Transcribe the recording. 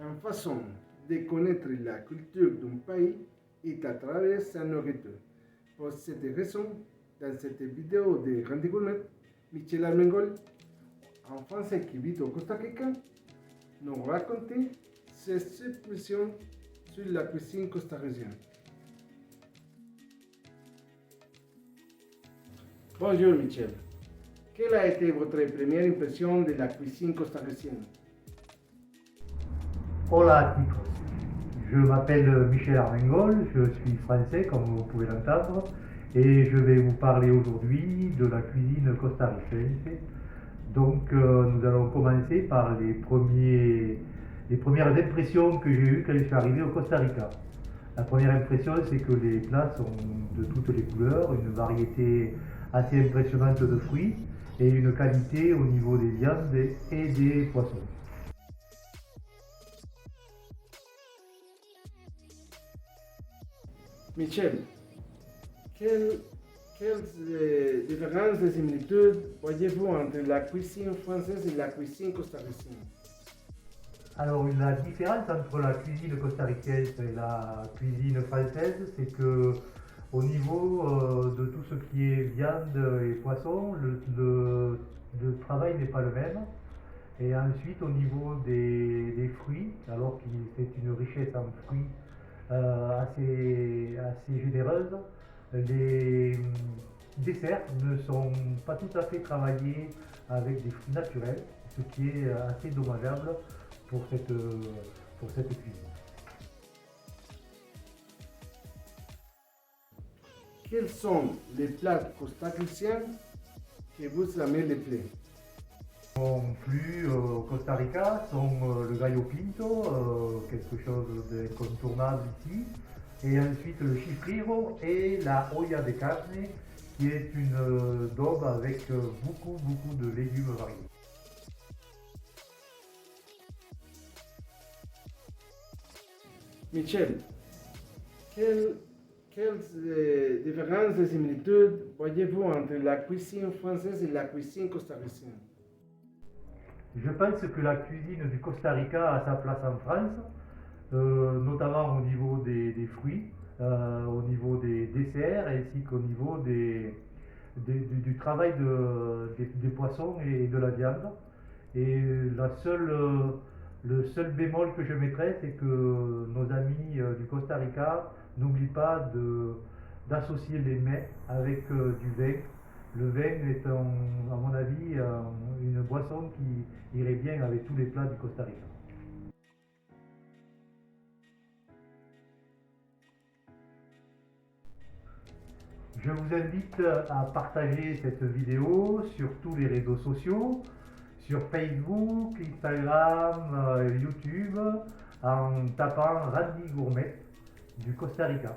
Une façon de connaître la culture d'un pays est à travers sa nourriture. Pour cette raison, dans cette vidéo de Randy Gourmet, Michel Armengol, un Français qui vit au Costa Rica, nous raconte ses impressions sur la cuisine costaricienne. Bonjour Michel. Quelle a été votre première impression de la cuisine costaricienne? Hola chicos, je m'appelle Michel Armengol, je suis français comme vous pouvez l'entendre et je vais vous parler aujourd'hui de la cuisine costaricienne. Donc nous allons commencer par les premières impressions que j'ai eues quand je suis arrivé au Costa Rica. La première impression, c'est que les plats sont de toutes les couleurs, une variété assez impressionnante de fruits et une qualité au niveau des viandes et des poissons. Michel, quelles différences et similitudes voyez-vous entre la cuisine française et la cuisine costaricienne? Alors, la différence entre la cuisine costaricaine et la cuisine française, c'est que au niveau de tout ce qui est viande et poisson, le travail n'est pas le même. Et ensuite, au niveau des fruits, alors que c'est une richesse en fruits assez généreuse, les desserts ne sont pas tout à fait travaillés avec des fruits naturels, ce qui est assez dommageable pour cette cuisine. Quels sont les plats costariciens que vous aimez le plus? Plus au Costa Rica sont le gallo pinto, quelque chose d'incontournable ici, et ensuite le chifrijo et la olla de carne, qui est une daube avec beaucoup de légumes variés. Michel, quelles différences et similitudes voyez-vous entre la cuisine française et la cuisine costaricienne? Je pense que la cuisine du Costa Rica a sa place en France, notamment au niveau des fruits, au niveau des desserts, ainsi qu'au niveau du travail des poissons et de la viande. Et le seul bémol que je mettrais, c'est que nos amis du Costa Rica n'oublient pas d'associer les mets avec du vin. Le vin est, à mon avis, une boisson qui irait bien avec tous les plats du Costa Rica. Je vous invite à partager cette vidéo sur tous les réseaux sociaux, sur Facebook, Instagram, YouTube, en tapant Randy Gourmet du Costa Rica.